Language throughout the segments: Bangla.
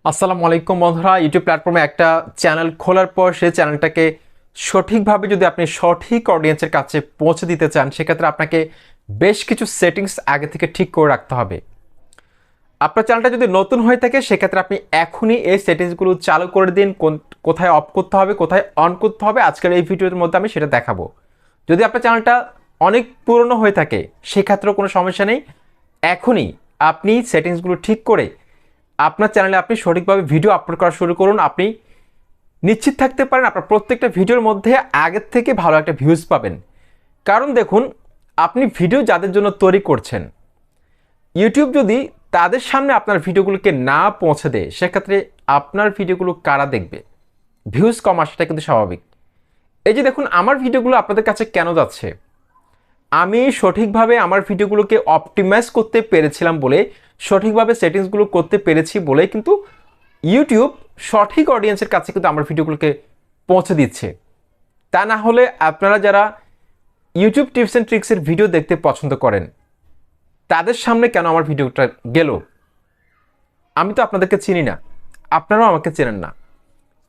আসসালামু আলাইকুম বন্ধুরা, ইউটিউব প্ল্যাটফর্মে একটা চ্যানেল খোলার পর সেই চ্যানেলটাকে সঠিকভাবে যদি আপনি সঠিক অডিয়েন্সের কাছে পৌঁছে দিতে চান, সেক্ষেত্রে আপনাকে বেশ কিছু সেটিংস আগে থেকে ঠিক করে রাখতে হবে। আপনার চ্যানেলটা যদি নতুন হয়ে থাকে সেক্ষেত্রে আপনি এখনই এই সেটিংসগুলো চালু করে দিন। কোথায় অফ করতে হবে, কোথায় অন করতে হবে, আজকের এই ভিডিওর মধ্যে আমি সেটা দেখাবো। যদি আপনার চ্যানেলটা অনেক পুরনো হয়ে থাকে সেক্ষেত্রেও কোনো সমস্যা নেই। এখনই আপনি সেটিংসগুলো ঠিক করে আপনার চ্যানেলে আপনি সঠিকভাবে ভিডিও আপলোড করা শুরু করুন। আপনি নিশ্চিত থাকতে পারেন আপনার প্রত্যেকটা ভিডিওর মধ্যে আগের থেকে ভালো একটা ভিউজ পাবেন। কারণ দেখুন, আপনি ভিডিও যাদের জন্য তৈরি করছেন, ইউটিউব যদি তাদের সামনে আপনার ভিডিওগুলোকে না পৌঁছে দেয়, সেক্ষেত্রে আপনার ভিডিওগুলো কারা দেখবে? ভিউজ কম আসাটা কিন্তু স্বাভাবিক। এই যে দেখুন, আমার ভিডিওগুলো আপনাদের কাছে কেন যাচ্ছে? আমি সঠিকভাবে আমার ভিডিওগুলোকে অপটিমাইজ করতে পেরেছিলাম বলে, সঠিকভাবে সেটিংসগুলো করতে পেরেছি বলে কিন্তু ইউটিউব সঠিক অডিয়েন্সের কাছে কিন্তু আমার ভিডিওগুলোকে পৌঁছে দিচ্ছে। তা না হলে আপনারা যারা ইউটিউব টিপস অ্যান্ড ট্রিক্সের ভিডিও দেখতে পছন্দ করেন, তাদের সামনে কেন আমার ভিডিওটা গেল? আমি তো আপনাদেরকে চিনি না, আপনারাও আমাকে চেনেন না।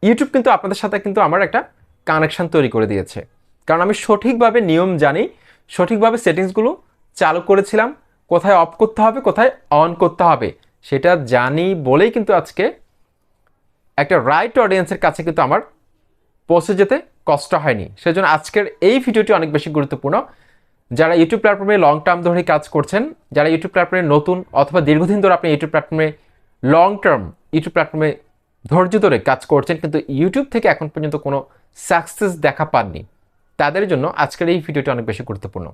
ইউটিউব কিন্তু আপনাদের সাথে কিন্তু আমার একটা কানেকশন তৈরি করে দিয়েছে, কারণ আমি সঠিকভাবে নিয়ম জানি, সঠিকভাবে সেটিংসগুলো চালু করেছিলাম। কোথায় অফ করতে হবে, কোথায় অন করতে হবে সেটা জানি বলেই কিন্তু আজকে একটা রাইট অডিয়েন্সের কাছে কিন্তু আমার পৌঁছে যেতে কষ্ট হয়নি। সেজন্য আজকের এই ভিডিওটি অনেক বেশি গুরুত্বপূর্ণ। যারা ইউটিউব প্ল্যাটফর্মে লং টার্ম ধরে কাজ করছেন, যারা ইউটিউব প্ল্যাটফর্মে নতুন অথবা দীর্ঘদিন ধরে আপনি ইউটিউব প্ল্যাটফর্মে লং টার্ম ইউটিউব প্ল্যাটফর্মে ধৈর্য ধরে কাজ করছেন কিন্তু ইউটিউব থেকে এখন পর্যন্ত কোনো সাকসেস দেখা পাননি, তাদের জন্য আজকের এই ভিডিওটি অনেক বেশি গুরুত্বপূর্ণ।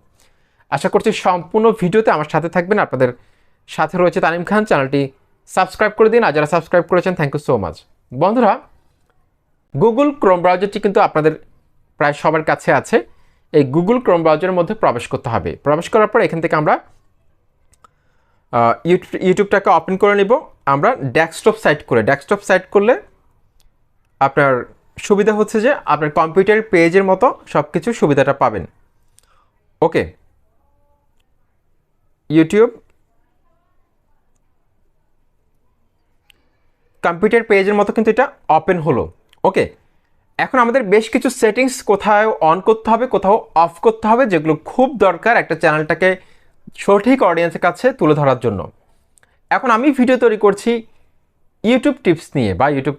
আশা করছি সম্পূর্ণ ভিডিওতে আমার সাথে থাকবেন। আপনাদের সাথে রয়েছে তানিম খান। চ্যানেলটি সাবস্ক্রাইব করে দিন, আর যারা সাবস্ক্রাইব করেছেন থ্যাংক ইউ সো মাচ। বন্ধুরা, গুগল ক্রোম ব্রাউজারটি কিন্তু আপনাদের প্রায় সবার কাছে আছে। এই গুগল ক্রোম ব্রাউজারের মধ্যে প্রবেশ করতে হবে। প্রবেশ করার পর এখান থেকে আমরা ইউটিউবটাকে ওপেন করে নিব। আমরা ডেস্কটপ সাইট করলে আপনার সুবিধা হচ্ছে যে আপনার কম্পিউটার পেজের মতো সব কিছু সুবিধাটা পাবেন। ওকে, ইউটিউব কম্পিউটার পেজের মতো কিন্তু এটা ওপেন হলো। ওকে, এখন আমাদের বেশ কিছু সেটিংস কোথাও অন করতে হবে, কোথাও অফ করতে হবে, যেগুলো খুব দরকার একটা চ্যানেলটাকে সঠিক অডিয়েন্সের কাছে তুলে ধরার জন্য। এখন আমি ভিডিও তৈরি করছি ইউটিউব টিপস নিয়ে, বা YouTube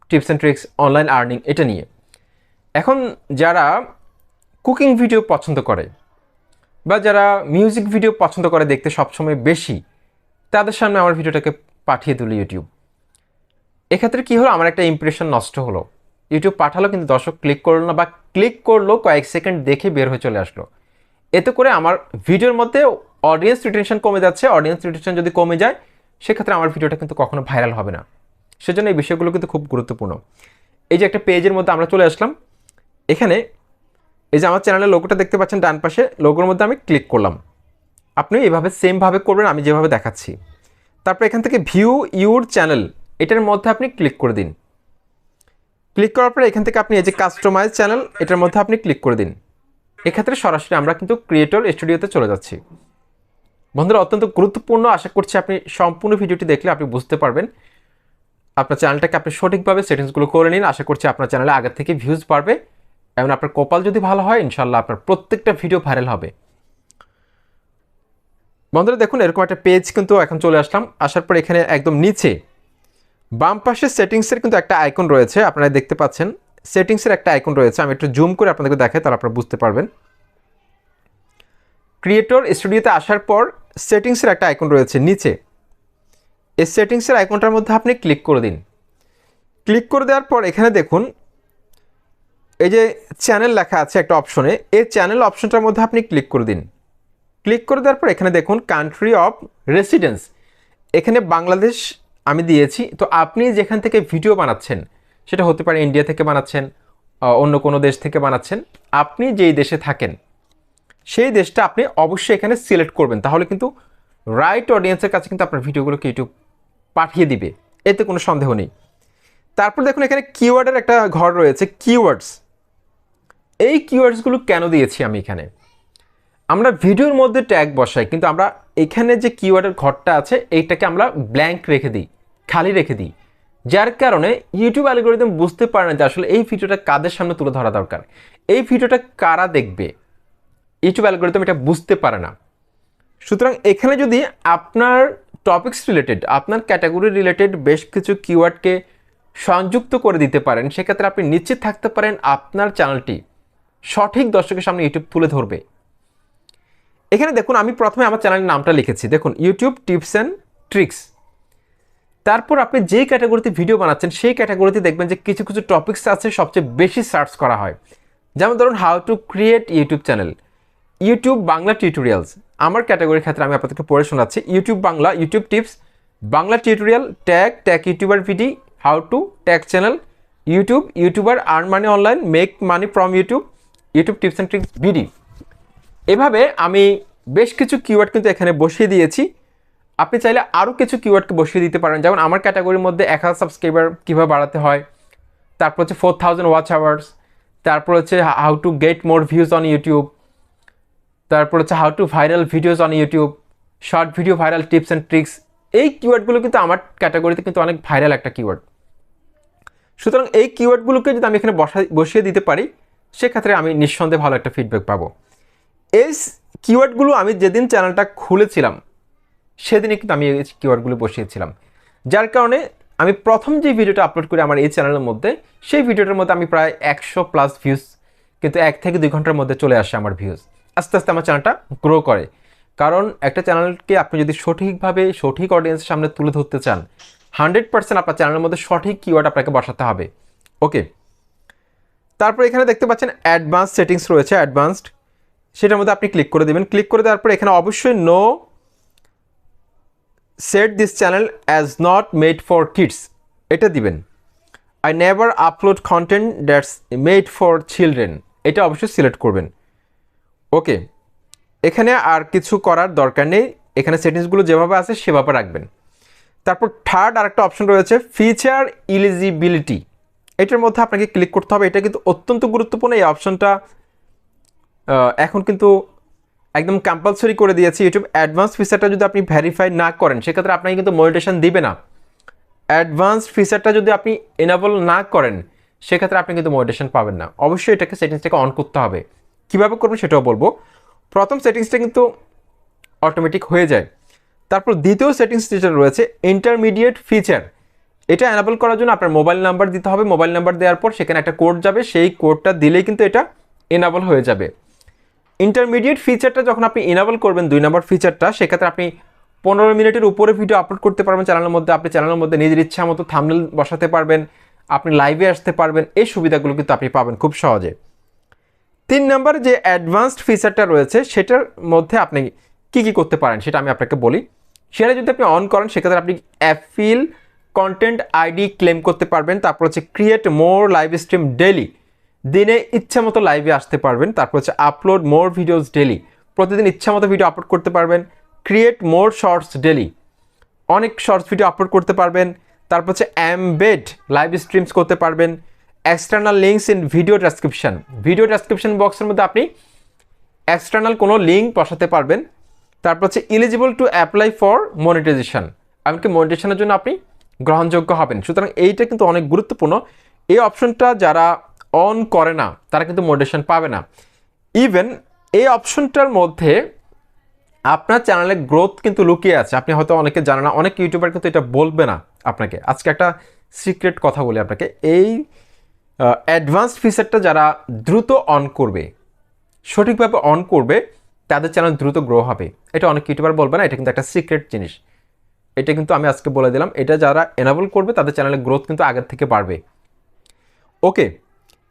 tips and tricks, online earning, এটা নিয়ে। এখন যারা কুকিং ভিডিও পছন্দ করে বা যারা মিউজিক ভিডিও পছন্দ করে দেখতে সবসময় বেশি, তাদের সামনে আমার ভিডিওটাকে পাঠিয়ে দিল ইউটিউব। এক্ষেত্রে কী হলো, আমার একটা ইমপ্রেশন নষ্ট হলো। ইউটিউব পাঠালো কিন্তু দর্শক ক্লিক করলো না, বা ক্লিক করলো কয়েক সেকেন্ড দেখে বের হয়ে চলে আসলো। এতে করে আমার ভিডিওর মধ্যে অডিয়েন্স রিটেনশন কমে যাচ্ছে। অডিয়েন্স রিটেনশন যদি কমে যায়, সেক্ষেত্রে আমার ভিডিওটা কিন্তু কখনো ভাইরাল হবে না। সেজন্য এই বিষয়গুলো কিন্তু খুব গুরুত্বপূর্ণ। এই যে একটা পেজের মধ্যে আমরা চলে আসলাম, এখানে এই যে আমার চ্যানেলের লোগোটা দেখতে পাচ্ছেন ডান পাশে, লোগোর মধ্যে আমি ক্লিক করলাম। আপনি এভাবে সেমভাবে করবেন আমি যেভাবে দেখাচ্ছি। তারপর এখান থেকে ভিউ ইউর চ্যানেল, এটার মধ্যে আপনি ক্লিক করে দিন। ক্লিক করার পরে এখান থেকে আপনি এই যে কাস্টমাইজ চ্যানেল, এটার মধ্যে আপনি ক্লিক করে দিন। এক্ষেত্রে সরাসরি আমরা কিন্তু ক্রিয়েটর স্টুডিওতে চলে যাচ্ছি। বন্ধুরা, অত্যন্ত গুরুত্বপূর্ণ। আশা করছি আপনি সম্পূর্ণ ভিডিওটি দেখলে আপনি বুঝতে পারবেন। আপনার চ্যানেলটাকে আপনি সঠিকভাবে সেটিংসগুলো করে নিন। আশা করছি আপনার চ্যানেলে আগের থেকে ভিউজ বাড়বে, এবং আপনার কপাল যদি ভালো হয় ইনশাল্লাহ আপনার প্রত্যেকটা ভিডিও ভাইরাল হবে। বন্ধুরা দেখুন, এরকম একটা পেজ কিন্তু এখন চলে আসলাম। আসার পর এখানে একদম নিচে বাম পাশে সেটিংসের কিন্তু একটা আইকন রয়েছে, আপনারা দেখতে পাচ্ছেন সেটিংসের একটা আইকন রয়েছে। আমি একটু জুম করে আপনাদেরকে দেখাই, তাহলে আপনারা বুঝতে পারবেন। ক্রিয়েটর স্টুডিওতে আসার পর সেটিংসের একটা আইকন রয়েছে নিচে। এই সেটিংসের আইকনটার মধ্যে আপনি ক্লিক করে দিন। ক্লিক করে দেওয়ার পর এখানে দেখুন এই যে চ্যানেল লেখা আছে একটা অপশনে, এই চ্যানেল অপশনটার মধ্যে আপনি ক্লিক করে দিন। ক্লিক করে দেওয়ার পর এখানে দেখুন কান্ট্রি অফ রেসিডেন্স, এখানে বাংলাদেশ আমি দিয়েছি। তো আপনি যেখান থেকে ভিডিও বানাচ্ছেন, সেটা হতে পারে ইন্ডিয়া থেকে বানাচ্ছেন, অন্য কোনো দেশ থেকে বানাচ্ছেন, আপনি যেই দেশে থাকেন সেই দেশটা আপনি অবশ্যই এখানে সিলেক্ট করবেন। তাহলে কিন্তু রাইট অডিয়েন্সের কাছে কিন্তু আপনার ভিডিওগুলোকে ইউটিউব পাঠিয়ে দিবে, এতে কোনো সন্দেহ নেই। তারপর দেখুন এখানে কিওয়ার্ডের একটা ঘর রয়েছে, কিওয়ার্ডস। এই কিওয়ার্ডসগুলো কেন দিয়েছি আমি এখানে? আমরা ভিডিওর মধ্যে ট্যাগ বসাই, কিন্তু আমরা এখানে যে কিওয়ার্ডের ঘরটা আছে এইটাকে আমরা ব্ল্যাঙ্ক রেখে দিই, খালি রেখে দিই। যার কারণে ইউটিউব অ্যালগরিদম বুঝতে পারে না যে আসলে এই ভিডিওটা কাদের সামনে তুলে ধরা দরকার, এই ভিডিওটা কারা দেখবে। ইউটিউব অ্যালগরিদম এটা বুঝতে পারে না। সুতরাং এখানে যদি আপনার টপিকস রিলেটেড, আপনার ক্যাটাগরি রিলেটেড বেশ কিছু কিওয়ার্ডকে সংযুক্ত করে দিতে পারেন, সেক্ষেত্রে আপনি নিশ্চিত থাকতে পারেন আপনার চ্যানেলটি সঠিক দর্শকের সামনে ইউটিউব তুলে ধরবে। এখানে দেখুন, আমি প্রথমে আমার চ্যানেলের নামটা লিখেছি, দেখুন ইউটিউব টিপস অ্যান্ড ট্রিক্স। তারপর আপনি যেই ক্যাটাগরিতে ভিডিও বানাচ্ছেন সেই ক্যাটাগরিতে দেখবেন যে কিছু কিছু টপিকস আছে সবচেয়ে বেশি সার্চ করা হয়। যেমন ধরুন how to create YouTube channel, YouTube Bangla tutorials. আমার ক্যাটাগরির ক্ষেত্রে আমি আপনাদেরকে পড়ে শোনাচ্ছি, YouTube Bangla, YouTube tips, Bangla tutorial, tag YouTuber video, how to tag channel, YouTuber earn money online, make money from YouTube tips and tricks video. এভাবে আমি বেশ কিছু কিওয়ার্ড কিন্তু এখানে বসিয়ে দিয়েছি। আপনি চাইলে আরও কিছু কিওয়ার্ডকে বসিয়ে দিতে পারেন। যেমন আমার ক্যাটাগরির মধ্যে 1000 সাবস্ক্রাইবার কীভাবে বাড়াতে হয়, তারপর হচ্ছে 4000 ওয়াচ আওয়ার্স, তারপর হচ্ছে how to get more views on YouTube, তারপর হচ্ছে how to viral videos on YouTube, short video viral tips and tricks. এই কিওয়ার্ডগুলো কিন্তু আমার ক্যাটাগরিতে কিন্তু অনেক ভাইরাল একটা কিওয়ার্ড। সুতরাং এই কিওয়ার্ডগুলোকে যদি আমি এখানে বসিয়ে দিতে পারি, সেক্ষেত্রে আমি নিঃসন্দেহে ভালো একটা ফিডব্যাক পাবো। এই কিওয়ার্ডগুলো আমি যেদিন চ্যানেলটা খুলেছিলাম সেদিনই কিন্তু আমি এই কিওয়ার্ডগুলো বসিয়েছিলাম, যার কারণে আমি প্রথম যে ভিডিওটা আপলোড করি আমার এই চ্যানেলের মধ্যে, সেই ভিডিওটার মধ্যে আমি প্রায় 100+ ভিউজ কিন্তু 1 থেকে 2 ঘন্টার মধ্যে চলে আসে আমার ভিউজ। আস্তে আস্তে আমার চ্যানেলটা গ্রো করে। কারণ একটা চ্যানেলকে আপনি যদি সঠিকভাবে সঠিক অডিয়েন্সের সামনে তুলে ধরতে চান, 100% আপনার চ্যানেলের মধ্যে সঠিক কিওয়ার্ড আপনাকে বসাতে হবে। ওকে, তারপর এখানে দেখতে পাচ্ছেন অ্যাডভান্স সেটিংস রয়েছে, অ্যাডভান্সড, সেটার মধ্যে আপনি ক্লিক করে দেবেন। ক্লিক করে দেওয়ার পর এখানে অবশ্যই no set this channel as not made for kids এটা দিবেন। I never upload content that's made for children, এটা অবশ্যই সিলেক্ট করবেন। ওকে, এখানে আর কিছু করার দরকার নেই, এখানে সেটিংসগুলো যেভাবে আছে সেভাবে রাখবেন। তারপর থার্ড আরেকটা অপশন রয়েছে ফিচার ইলিজিবিলিটি, এটার মধ্যে আপনাকে ক্লিক করতে হবে। এটা কিন্তু অত্যন্ত গুরুত্বপূর্ণ, এই অপশনটা এখন কিন্তু একদম কম্পালসরি করে দিয়েছে ইউটিউব। অ্যাডভান্স ফিচারটা যদি আপনি ভেরিফাই না করেন, সেক্ষেত্রে আপনাকে কিন্তু মনিটাইজেশন দিবে না। অ্যাডভান্স ফিচারটা যদি আপনি এনাবল না করেন, সেক্ষেত্রে আপনি কিন্তু মনিটাইজেশন পাবেন না। অবশ্যই এটাকে সেটিংসটাকে অন করতে হবে। কীভাবে করবেন সেটাও বলবো। প্রথম সেটিংসটা কিন্তু অটোমেটিক হয়ে যায়। তারপর দ্বিতীয় সেটিংস যেটা রয়েছে ইন্টারমিডিয়েট ফিচার, এটা এনাবল করার জন্য আপনার মোবাইল নাম্বার দিতে হবে। মোবাইল নাম্বার দেওয়ার পর সেখানে একটা কোড যাবে, সেই কোডটা দিলেই কিন্তু এটা এনাবল হয়ে যাবে। ইন্টারমিডিয়েট ফিচারটা যখন আপনি এনাবল করবেন, 2 নম্বর ফিচারটা, সেক্ষেত্রে আপনি 15 মিনিটের উপরে ভিডিও আপলোড করতে পারবেন চ্যানেলের মধ্যে। আপনি চ্যানেলের মধ্যে নিজের ইচ্ছা মতো থাম্বনেল বসাতে পারবেন, আপনি লাইভে আসতে পারবেন, এই সুবিধাগুলো কিন্তু আপনি পাবেন খুব সহজে। 3 নম্বর যে অ্যাডভান্সড ফিচারটা রয়েছে, সেটার মধ্যে আপনি কি কি করতে পারেন সেটা আমি আপনাকে বলি। সেটা যদি আপনি অন করেন, সেক্ষেত্রে আপনি অ্যাফিল কন্টেন্ট আইডি ক্লেম করতে পারবেন। তারপর হচ্ছে ক্রিয়েট মোর লাইভ স্ট্রিম ডেলি, দিনে ইচ্ছা মতো লাইভে আসতে পারবেন। তারপর হচ্ছে আপলোড মোর ভিডিওস ডেলি, প্রতিদিন ইচ্ছা মতো ভিডিও আপলোড করতে পারবেন। ক্রিয়েট মোর শর্টস ডেলি, অনেক শর্টস ভিডিও আপলোড করতে পারবেন। তারপর হচ্ছে এমবেড লাইভ স্ট্রিমস করতে পারবেন। External links in video description বক্সের মধ্যে আপনি এক্সটার্নাল কোনো লিঙ্ক বসাতে পারবেন। তারপর হচ্ছে eligible to apply for monetization, এমনকি মনিটাইজেশনের জন্য আপনি গ্রহণযোগ্য হবেন। সুতরাং এইটা কিন্তু অনেক গুরুত্বপূর্ণ। এই অপশনটা যারা অন করে না তারা কিন্তু মনিটাইজেশন পাবে না। ইভেন এই অপশনটার মধ্যে আপনার চ্যানেলের গ্রোথ কিন্তু লুকিয়ে আছে, আপনি হয়তো অনেকে জানেন না, অনেক ইউটিউবার কিন্তু এটা বলবে না আপনাকে। আজকে একটা সিক্রেট কথা বলি আপনাকে, এই অ্যাডভান্সড ফিচারটা যারা দ্রুত অন করবে, সঠিকভাবে অন করবে, তাদের চ্যানেল দ্রুত গ্রো হবে। এটা অনেক ইউটিউবার বলবে না, এটা কিন্তু একটা সিক্রেট জিনিস। এটা কিন্তু আমি আজকে বলে দিলাম, এটা যারা এনাবল করবে তাদের চ্যানেলের গ্রোথ কিন্তু আগের থেকে বাড়বে। ওকে,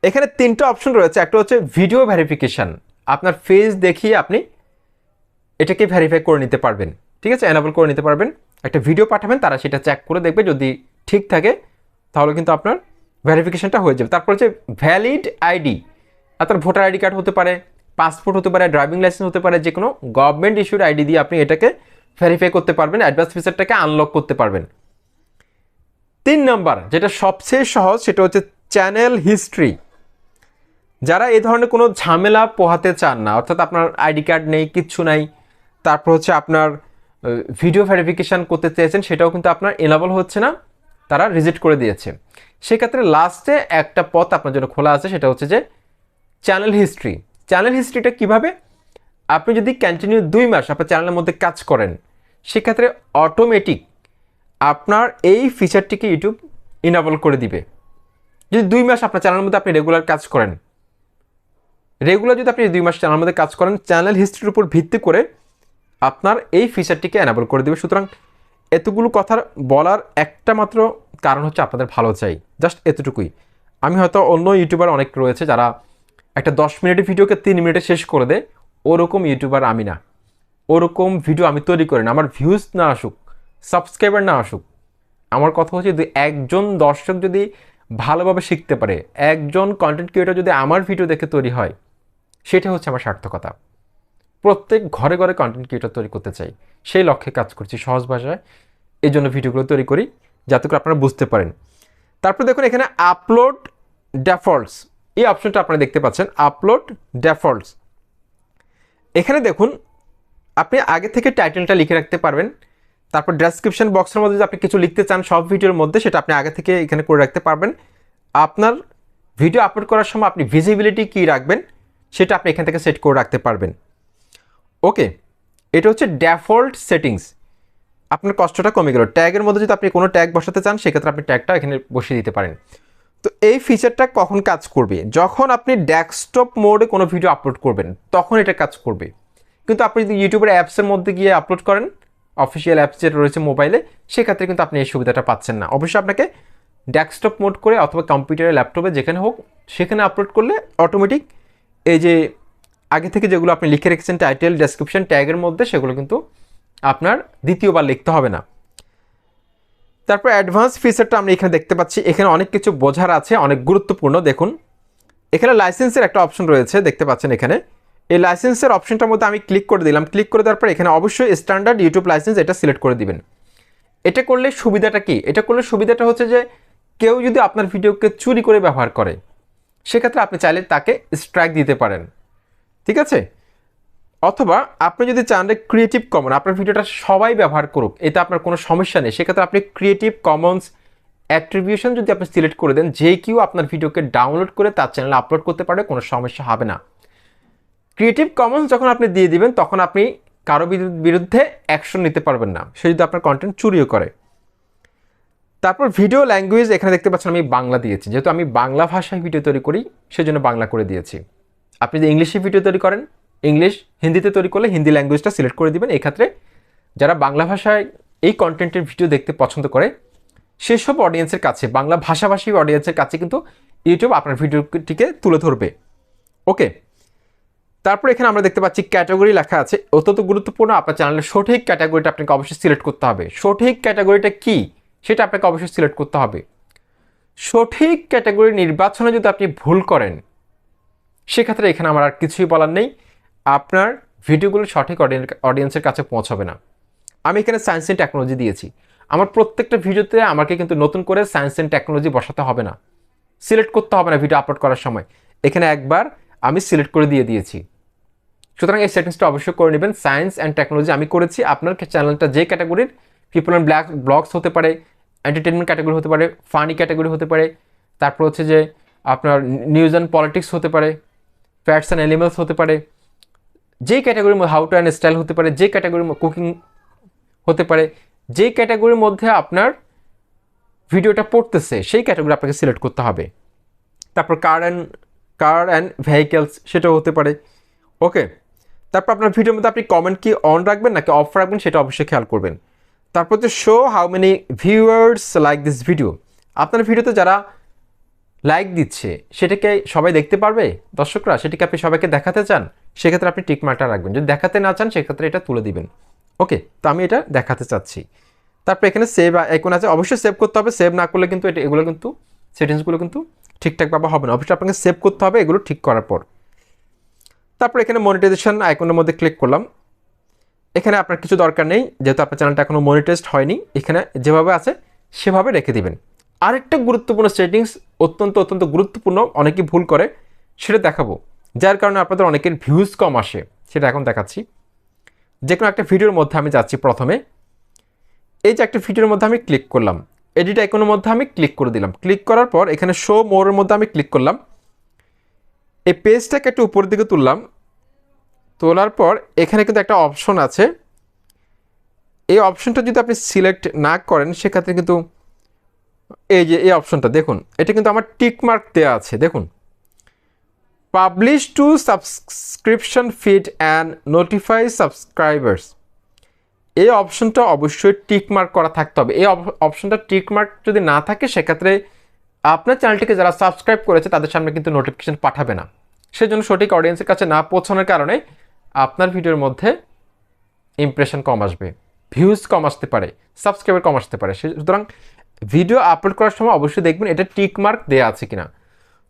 এখানে 3টা অপশন রয়েছে। একটা হচ্ছে ভিডিও ভেরিফিকেশান, আপনার ফেস দেখিয়ে আপনি এটাকে ভেরিফাই করে নিতে পারবেন, ঠিক আছে, এনাবল করে নিতে পারবেন। একটা ভিডিও পাঠাবেন, তারা সেটা চেক করে দেখবে, যদি ঠিক থাকে তাহলে কিন্তু আপনার ভেরিফিকেশনটা হয়ে যাবে। তারপর হচ্ছে ভ্যালিড আইডি, আপনার ভোটার আইডি কার্ড হতে পারে, পাসপোর্ট হতে পারে, ড্রাইভিং লাইসেন্স হতে পারে, যে কোনো গভর্নমেন্ট ইস্যুড আইডি দিয়ে আপনি এটাকে ভেরিফাই করতে পারবেন, অ্যাডভান্স ফিচারটাকে আনলক করতে পারবেন। 3 নাম্বার যেটা সবচেয়ে সহজ, সেটা হচ্ছে চ্যানেল হিস্ট্রি। যারা এই ধরনের কোনো ঝামেলা পোহাতে চান না, অর্থাৎ আপনার আইডি কার্ড নেই, কিচ্ছু নাই, তারপর হচ্ছে আপনার ভিডিও ভেরিফিকেশান করতে চেয়েছেন, সেটাও কিন্তু আপনার এনাবল হচ্ছে না, তারা রিজেক্ট করে দিয়েছে। সেক্ষেত্রে লাস্টে একটা পথ আপনার জন্য খোলা আছে, সেটা হচ্ছে যে চ্যানেল হিস্ট্রি। চ্যানেল হিস্ট্রিটা কীভাবে, আপনি যদি কন্টিনিউ 2 মাস আপনার চ্যানেলের মধ্যে কাজ করেন, সেক্ষেত্রে অটোমেটিক আপনার এই ফিচারটিকে ইউটিউব ইনেবল করে দিবে। যদি 2 মাস আপনার চ্যানেলের মধ্যে আপনি রেগুলার কাজ করেন, যদি আপনি 2 মাস চ্যানেলের মধ্যে কাজ করেন, চ্যানেল হিস্ট্রির উপর ভিত্তি করে আপনার এই ফিচারটিকে এনেবল করে দেবে। সুতরাং এতগুলো কথা বলার একটা মাত্র কারণ হচ্ছে আপনাদের ভালো চাই, জাস্ট এতটুকুই। আমি হয়তো অন্য ইউটিউবার অনেক রয়েছে যারা একটা 10 মিনিটের ভিডিওকে 3 মিনিটে শেষ করে দেয়, ওরকম ইউটিউবার আমি না, ওরকম ভিডিও আমি তৈরি করি না। আমার ভিউজ না আসুক, সাবস্ক্রাইবার না আসুক, আমার কথা হচ্ছে যদি একজন দর্শক যদি ভালোভাবে শিখতে পারে, একজন কন্টেন্ট ক্রিয়েটর যদি আমার ভিডিও দেখে তৈরি হয়, সেটা হচ্ছে আমার সার্থকতা। প্রত্যেক ঘরে ঘরে কন্টেন্ট ক্রিয়েটর তৈরি করতে চাই, সেই লক্ষ্যে কাজ করছি সহজ ভাষায়। এই জন্য ভিডিওগুলো তৈরি করি যাতে করে আপনারা বুঝতে পারেন। তারপর দেখুন এখানে আপলোড ডেফল্টস, এই অপশনটা আপনারা দেখতে পাচ্ছেন, আপলোড ডেফল্টস। এখানে দেখুন আপনি আগে থেকে টাইটেলটা লিখে রাখতে পারবেন। তারপর ডেসক্রিপশন বক্সের মধ্যে যদি আপনি কিছু লিখতে চান সব ভিডিওর মধ্যে, সেটা আপনি আগে থেকে এখানে করে রাখতে পারবেন। আপনার ভিডিও আপলোড করার সময় আপনি ভিজিবিলিটি কী রাখবেন, সেটা আপনি এখান থেকে সেট করে রাখতে পারবেন। ওকে, এটা হচ্ছে ডিফল্ট সেটিংস। আপনার কষ্টটা কমে গেল। ট্যাগের মধ্যে যদি আপনি কোনো ট্যাগ বসাতে চান, সেক্ষেত্রে আপনি ট্যাগটা এখানে বসিয়ে দিতে পারেন। তো এই ফিচারটা কখন কাজ করবে, যখন আপনি ডেস্কটপ মোডে কোনো ভিডিও আপলোড করবেন তখন এটা কাজ করবে। কিন্তু আপনি যদি ইউটিউবের অ্যাপসের মধ্যে গিয়ে আপলোড করেন, অফিসিয়াল অ্যাপস যেটা রয়েছে মোবাইলে, সেক্ষেত্রে কিন্তু আপনি এই সুবিধাটা পাচ্ছেন না। অবশ্যই আপনাকে ডেস্কটপ মোড করে অথবা কম্পিউটারে, ল্যাপটপে, যেখানে হোক সেখানে আপলোড করলে অটোমেটিক এই যে আগে থেকে যেগুলো আপনি লিখে রেখেছেন টাইটেল, ডেসক্রিপশন, ট্যাগের মধ্যে, সেগুলো কিন্তু আপনার দ্বিতীয়বার লিখতে হবে না। তারপর অ্যাডভান্স ফিচারটা আমরা এখানে দেখতে পাচ্ছি, এখানে অনেক কিছু বোঝার আছে, অনেক গুরুত্বপূর্ণ। দেখুন এখানে লাইসেন্সের একটা অপশন রয়েছে, দেখতে পাচ্ছেন এখানে। এই লাইসেন্সের অপশনটার মধ্যে আমি ক্লিক করে দিলাম। ক্লিক করে দেওয়ার পর এখানে অবশ্যই স্ট্যান্ডার্ড ইউটিউব লাইসেন্স এটা সিলেক্ট করে দিবেন। এটা করলে সুবিধাটা কি, এটা করলে সুবিধাটা হচ্ছে যে কেউ যদি আপনার ভিডিওকে চুরি করে ব্যবহার করে, সেক্ষেত্রে আপনি চাইলে তাকে স্ট্রাইক দিতে পারেন, ঠিক আছে। অথবা আপনি যদি চান যে ক্রিয়েটিভ কমন, আপনার ভিডিওটা সবাই ব্যবহার করুক, এতে আপনার কোনো সমস্যা নেই, সেক্ষেত্রে আপনি ক্রিয়েটিভ কমন্স অ্যাট্রিবিউশন যদি আপনি সিলেক্ট করে দেন, যে কেউ আপনার ভিডিওকে ডাউনলোড করে তার চ্যানেলে আপলোড করতে পারে, কোনো সমস্যা হবে না। ক্রিয়েটিভ কমন্স যখন আপনি দিয়ে দিবেন, তখন আপনি কারো বিরুদ্ধে অ্যাকশন নিতে পারবেন না, সে যদি আপনার কন্টেন্ট চুরিও করে। তারপর ভিডিও ল্যাঙ্গুয়েজ, এখানে দেখতে পাচ্ছেন আমি বাংলা দিয়েছি, যেহেতু আমি বাংলা ভাষায় ভিডিও তৈরি করি সেজন্য বাংলা করে দিয়েছি। আপনি যদি ইংলিশে ভিডিও তৈরি করেন, ইংলিশ, হিন্দিতে তৈরি করলে হিন্দি ল্যাঙ্গুয়েজটা সিলেক্ট করে দিবেন। এক্ষেত্রে যারা বাংলা ভাষায় এই কন্টেন্টের ভিডিও দেখতে পছন্দ করে, সেসব অডিয়েন্সের কাছে, বাংলা ভাষাভাষী অডিয়েন্সের কাছে কিন্তু ইউটিউব আপনার ভিডিওটিকে তুলে ধরবে। ওকে, তারপর এখানে আমরা দেখতে পাচ্ছি ক্যাটাগরি লেখা আছে, অত্যন্ত গুরুত্বপূর্ণ। আপনার চ্যানেলের সঠিক ক্যাটাগরিটা আপনাকে অবশ্যই সিলেক্ট করতে হবে। সঠিক ক্যাটাগরিটা কি, সেটা আপনাকে অবশ্যই সিলেক্ট করতে হবে। সঠিক ক্যাটাগরি নির্বাচনে যদি আপনি ভুল করেন, সেক্ষেত্রে এখানে আমার আর কিছুই বলার নেই, আপনার ভিডিওগুলো সঠিক অডিয়েন্সের কাছে পৌঁছাবে না। আমি এখানে সায়েন্স অ্যান্ড টেকনোলজি দিয়েছি, আমার প্রত্যেকটা ভিডিওতে আমাকে কিন্তু নতুন করে সায়েন্স অ্যান্ড টেকনোলজি বসাতে হবে না, সিলেক্ট করতে হবে না ভিডিও আপলোড করার সময়। এখানে একবার আমি সিলেক্ট করে দিয়েছি। সুতরাং এই সেটিংসটা অবশ্যই করে নেবেন। সায়েন্স অ্যান্ড টেকনোলজি আমি করেছি। আপনার চ্যানেলটা যে ক্যাটাগরির, পিপল অ্যান্ড ব্লগস হতে পারে, এন্টারটেনমেন্ট ক্যাটাগরি হতে পারে, ফানি ক্যাটাগরি হতে পারে, তারপর হচ্ছে যে আপনার নিউজ অ্যান্ড পলিটিক্স হতে পারে, ফ্যাটস অ্যান্ড অ্যানিমালস হতে পারে, যে ক্যাটাগরির মধ্যে হাউ টু অ্যান্ড স্টাইল হতে পারে, যে ক্যাটাগরির কুকিং হতে পারে, যে ক্যাটাগরির মধ্যে আপনার ভিডিওটা পড়তেছে সেই ক্যাটাগরি আপনাকে সিলেক্ট করতে হবে। তারপর কার অ্যান্ড ভেহিকেলস, সেটাও হতে পারে। ওকে, তারপর আপনার ভিডিওর মধ্যে আপনি কমেন্ট কি অন রাখবেন নাকি অফ রাখবেন, সেটা অবশ্যই খেয়াল করবেন। তারপর হচ্ছে show how many viewers like this video, আপনার ভিডিওতে যারা লাইক দিচ্ছে সেটাকে সবাই দেখতে পারবে, দর্শকরা, সেটাকে আপনি সবাইকে দেখাতে চান, সেক্ষেত্রে আপনি টিক মার্কটা রাখবেন। যদি দেখাতে না চান, সেক্ষেত্রে এটা তুলে দিবেন। ওকে, তো আমি এটা দেখাতে চাচ্ছি। তারপর এখানে সেভ আইকন আছে, অবশ্যই সেভ করতে হবে। সেভ না করলে কিন্তু এগুলো কিন্তু সেটিংসগুলো কিন্তু ঠিকঠাকভাবে হবে না। অবশ্যই আপনাকে সেভ করতে হবে এগুলো ঠিক করার পর। তারপর এখানে মনিটাইজেশন আইকনের মধ্যে ক্লিক করলাম। এখানে আপনার কিছু দরকার নেই, যেহেতু আপনার চ্যানেলটা এখনও মনিটাইজড হয়নি। এখানে যেভাবে আছে সেভাবে রেখে দিবেন। আরেকটা গুরুত্বপূর্ণ সেটিংস, অত্যন্ত গুরুত্বপূর্ণ, অনেকেই ভুল করে, সেটা দেখাবো, যার কারণে আপনাদের অনেকের ভিউজ কম আসে, সেটা এখন দেখাচ্ছি। যে কোনো একটা ভিডিওর মধ্যে আমি যাচ্ছি, প্রথমে এই যে একটা ভিডিওর মধ্যে আমি ক্লিক করলাম, এডিট আইকনের মধ্যে আমি ক্লিক করে দিলাম। ক্লিক করার পর এখানে শো মোরের মধ্যে আমি ক্লিক করলাম। এই পেজটাকে একটু উপরের দিকে তুললাম। তোলার পর এখানে কিন্তু একটা অপশন আছে। এই অপশনটা যদি আপনি সিলেক্ট না করেন সেক্ষেত্রে কিন্তু এই যে এই অপশনটা দেখুন, এটা কিন্তু আমার টিক মার্ক দেওয়া আছে। দেখুন, publish two subscription feed and notify subscribers, এই অপশনটা অবশ্যই টিক মার্ক করা থাকতে হবে। এই অপশনটা টিক মার্ক যদি না থাকে সেক্ষেত্রে আপনার চ্যানেলটিকে যারা সাবস্ক্রাইব করেছে তাদের সামনে কিন্তু নোটিফিকেশন পাঠাবে না। সেজন্য সঠিক অডিয়েন্সের কাছে না পৌঁছানোর কারণে আপনার ভিডিওর মধ্যে ইমপ্রেশন কম আসবে, ভিউজ কম আসতে পারে, সাবস্ক্রাইবার কম আসতে পারে। সুতরাং ভিডিও আপলোড করার সময় অবশ্যই দেখবেন এটা টিক মার্ক দেওয়া আছে কিনা।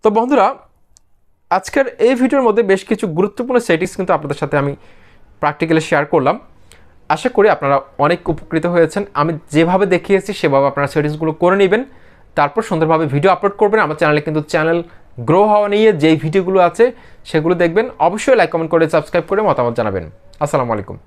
তো বন্ধুরা, আজকের এই ভিডিওর মধ্যে বেশ কিছু গুরুত্বপূর্ণ সেটিংস কিন্তু আপনাদের সাথে আমি প্র্যাকটিক্যালি শেয়ার করলাম। আশা করি আপনারা অনেক উপকৃত হয়েছেন। আমি যেভাবে দেখিয়েছি সেভাবে আপনারা সেটিংসগুলো করে নেবেন, তারপর সুন্দরভাবে ভিডিও আপলোড করবেন। আমার চ্যানেলে কিন্তু চ্যানেল গ্রো হওয়া নিয়ে যেই ভিডিওগুলো আছে সেগুলো দেখবেন। অবশ্যই লাইক কমেন্ট করে সাবস্ক্রাইব করে মতামত জানাবেন। আসসালামু আলাইকুম।